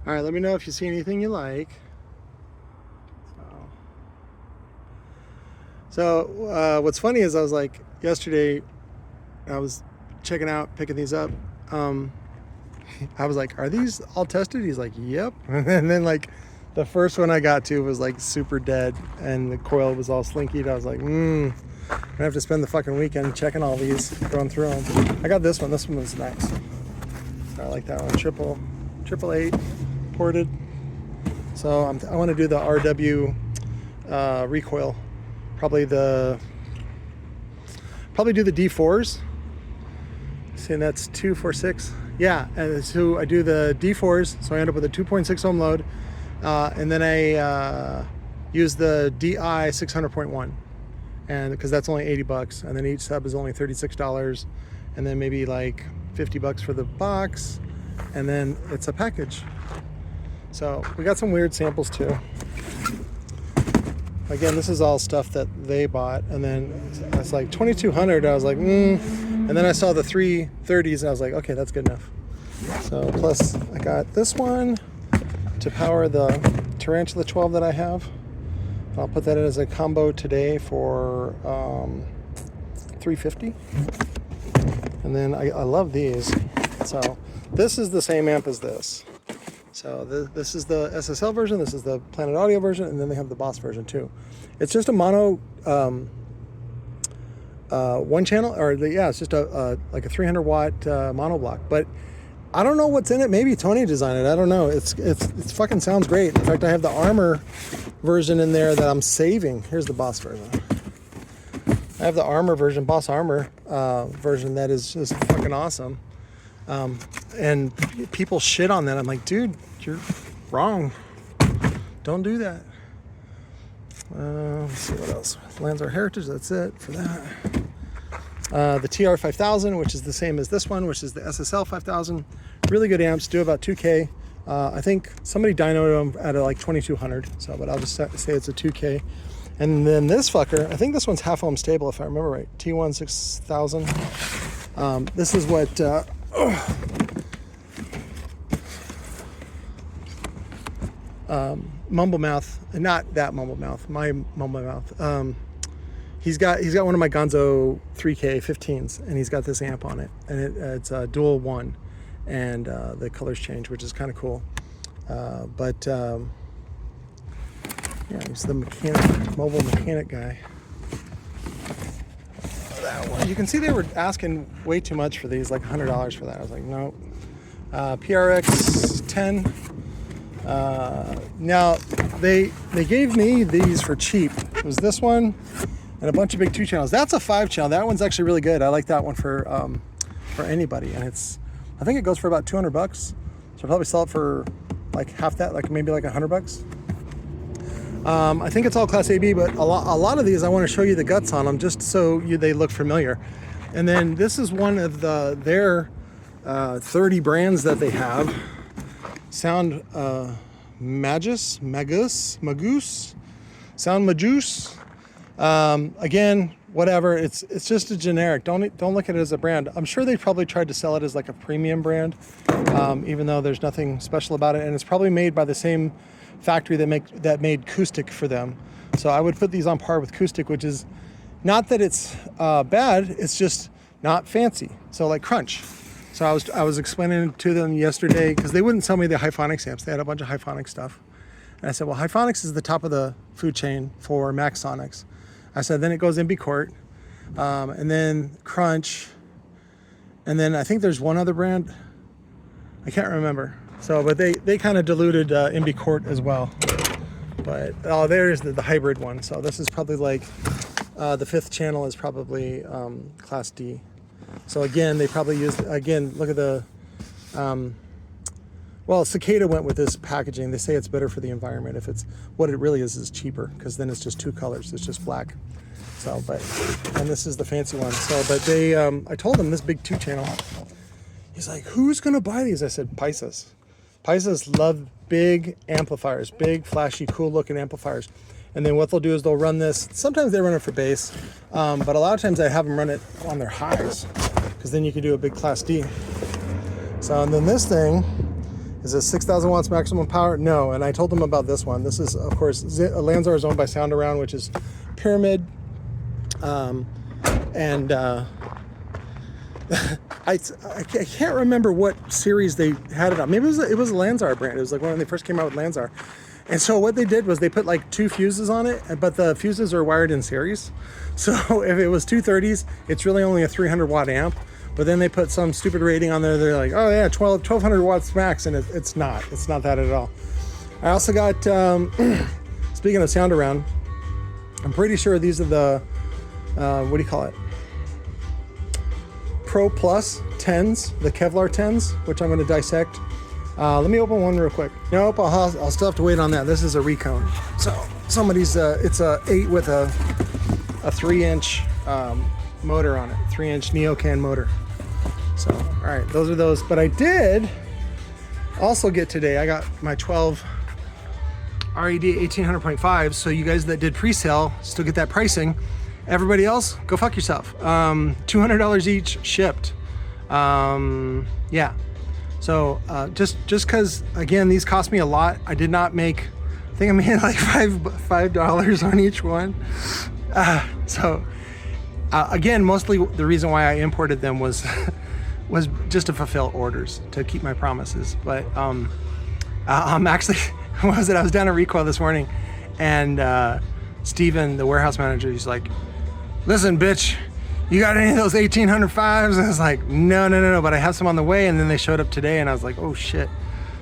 All right, let me know if you see anything you like. So what's funny is I was like, yesterday, I was checking out, picking these up. I was like, are these all tested? He's like, yep. And then like the first one I got to was like super dead and the coil was all slinkied. I was like, I have to spend the fucking weekend checking all these, going through them. I got this one. This one was nice. I like that one. Triple 8 ported. So I want to do the RW recoil. Probably do the D4s. See, that's 246. Yeah, and so I do the D4s, so I end up with a 2.6 ohm load, and then I use the DI 600.1, and because that's only $80, and then each sub is only $36, and then maybe like $50 for the box, and then it's a package. So we got some weird samples too. Again, this is all stuff that they bought, and then it's like 2,200. I was like, and then I saw the 330s, and I was like, okay, that's good enough. So plus, I got this one to power the Tarantula 12 that I have. I'll put that in as a combo today for $350. And then I love these. So this is the same amp as this. So this is the SSL version, this is the Planet Audio version, and then they have the Boss version too. It's just a mono one channel, or it's just like a 300 watt mono block. But I don't know what's in it. Maybe Tony designed it. I don't know. It's fucking sounds great. In fact, I have the Armor version in there that I'm saving. Here's the Boss version. I have the Armor version, Boss Armor version that is just fucking awesome. And people shit on that. I'm like, dude, you're wrong. Don't do that. Let's see what else. Landsar Heritage, that's it for that. The TR5000, which is the same as this one, which is the SSL 5000. Really good amps, do about 2K. I think somebody dynoed them at like 2200, so, but I'll just say it's a 2K. And then this fucker, I think this one's half ohm stable if I remember right. T1 6000. This is what Mumblemouth, not that Mumblemouth, my Mumblemouth. He's got one of my GONZO 3K 15s, and he's got this amp on it, and it's a dual 1, and the colors change, which is kind of cool. Yeah, he's the mobile mechanic guy. That one. You can see they were asking way too much for these, like $100 for that. I was like, no. PRX 10. Now they gave me these for cheap. It was this one and a bunch of big 2 channels. That's a 5 channel. That one's actually really good. I like that one for anybody, and I think it goes for about $200. So I'll probably sell it for like half that, like maybe like $100. I think it's all Class AB, but a lot of these I want to show you the guts on them just so they look familiar. And then this is one of their 30 brands that they have. Sound Magus, Sound Magus. Again, whatever. It's just a generic. Don't look at it as a brand. I'm sure they probably tried to sell it as like a premium brand, even though there's nothing special about it, and it's probably made by the same factory that made Acoustic for them. So I would put these on par with Acoustic, which is not that it's bad. It's just not fancy. So like Crunch. So I was explaining to them yesterday because they wouldn't sell me the Hyphonics amps. They had a bunch of Hyphonics stuff. And I said, well, Hyphonics is the top of the food chain for Maxsonics. I said, then it goes MB Court, and then Crunch, and then I think there's one other brand. I can't remember. So, but they kind of diluted MB Court as well. But there's the hybrid one. So this is probably like the 5th channel is probably Class D. So again, they probably used, again, look at the, well, Cicada went with this packaging. They say it's better for the environment. If it's, what it really is cheaper, because then it's just 2 colors. It's just black. So, and this is the fancy one. So, but they, I told them this big 2 channel. He's like, who's going to buy these? I said, Pisces. Pisces love big amplifiers, big, flashy, cool looking amplifiers. And then what they'll do is they'll run this. Sometimes they run it for bass, but a lot of times I have them run it on their highs, because then you can do a big Class D. So, and then this thing Is it 6,000 watts maximum power? No. And I told them about this one. This is, of course, Lanzar is owned by SoundAround, which is Pyramid. I can't remember what series they had it on. Maybe it was a Lanzar brand. It was like when they first came out with Lanzar. And so what they did was they put like 2 fuses on it, but the fuses are wired in series. So if it was 230s, it's really only a 300 watt amp. But then they put some stupid rating on there. They're like, oh yeah, 1200 watts max, and it's not that at all. I also got, speaking of SoundAround, I'm pretty sure these are the, what do you call it? Pro Plus 10s, the Kevlar 10s, which I'm going to dissect. Let me open one real quick. Nope, I'll still have to wait on that. This is a Recone. So somebody's, it's a 8 with a 3-inch motor on it, 3-inch Neocan motor. So, all right, those are those. But I did also get today, I got my 12 RED 1800.5. So you guys that did pre-sale still get that pricing. Everybody else, go fuck yourself. $200 each shipped. Yeah. So just because, again, these cost me a lot. I did not make, I think I made like $5 on each one. Again, mostly the reason why I imported them was was just to fulfill orders, to keep my promises. But I'm actually, what was it? I was down at Recoil this morning, and Steven, the warehouse manager, he's like, listen, bitch, you got any of those 1805s? And I was like, no, but I have some on the way. And then they showed up today, and I was like, oh shit.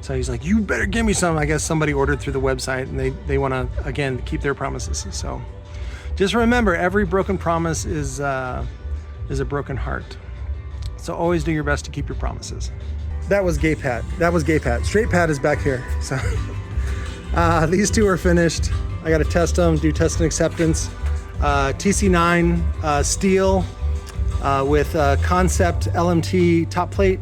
So he's like, you better give me some. I guess somebody ordered through the website, and they want to, again, keep their promises. So just remember, every broken promise is a broken heart. So always do your best to keep your promises. That was Gay Pat. Straight Pat is back here. So these two are finished. I got to test them, do test and acceptance. TC9 steel with concept LMT top plate,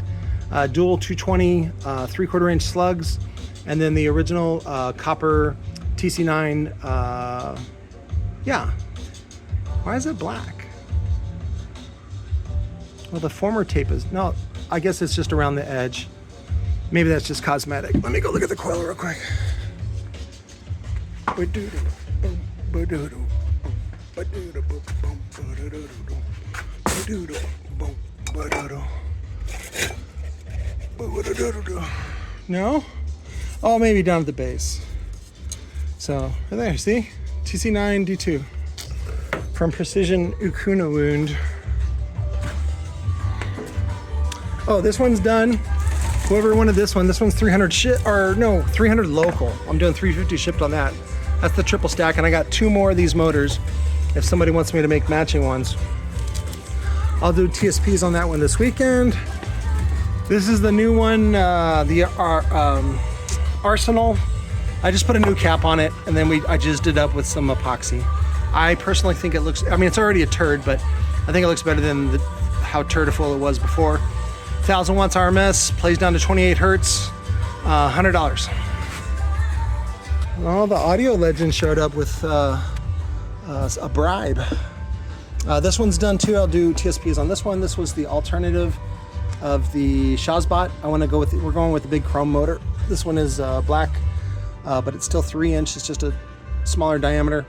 dual 220 3/4 inch slugs, and then the original copper TC9. Yeah. Why is it black? Well, the former tape is, no, I guess it's just around the edge. Maybe that's just cosmetic. Let me go look at the coil real quick. No? Oh, maybe down at the base. So, right there, see? TC9D2 from Precision Ukuna Wound. Oh, this one's done. Whoever wanted this one's 300 300 local. I'm doing 350 shipped on that. That's the triple stack, and I got 2 more of these motors if somebody wants me to make matching ones. I'll do TSPs on that one this weekend. This is the new one, the Arsenal. I just put a new cap on it, and then I jizzed it up with some epoxy. I personally think it looks, I mean, it's already a turd, but I think it looks better than how turdiful it was before. 1000 watts RMS, plays down to 28 hertz, $100. Well, the audio legend showed up with a bribe. This one's done too. I'll do TSPs on this one. This was the alternative of the Shazbot. We're going with the big chrome motor. This one is black, but it's still 3-inch. It's just a smaller diameter.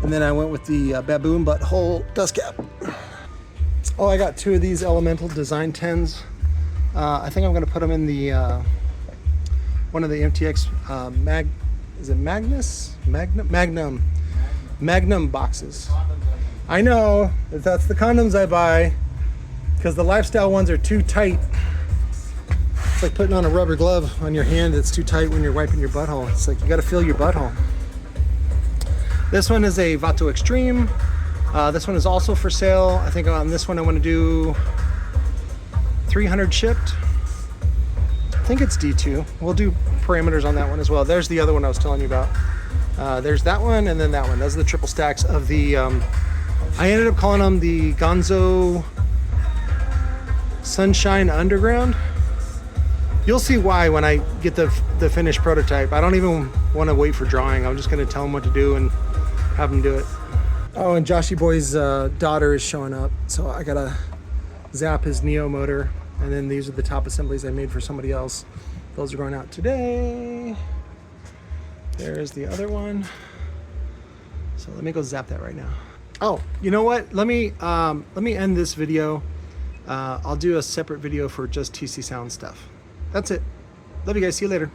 And then I went with the baboon butthole dust cap. Oh, I got 2 of these Elemental Design 10s. I think I'm going to put them in the one of the MTX Magnum boxes. I know that's the condoms I buy, because the lifestyle ones are too tight. It's like putting on a rubber glove on your hand. It's too tight when you're wiping your butthole. It's like you got to feel your butthole. This one is a Vato Extreme. This one is also for sale. I think on this one I want to do 300 shipped. I think it's D2. We'll do parameters on that one as well. There's the other one I was telling you about. There's that one, and then that one. Those are the triple stacks of the, I ended up calling them the GONZO Sunshine Underground. You'll see why when I get the finished prototype. I don't even want to wait for drawing. I'm just going to tell them what to do and have them do it. Oh, and Joshy Boy's daughter is showing up, so I gotta zap his Neo motor. And then these are the top assemblies I made for somebody else. Those are going out today. There's the other one. So let me go zap that right now. Oh, you know what? Let me end this video. I'll do a separate video for just TC Sound stuff. That's it. Love you guys. See you later.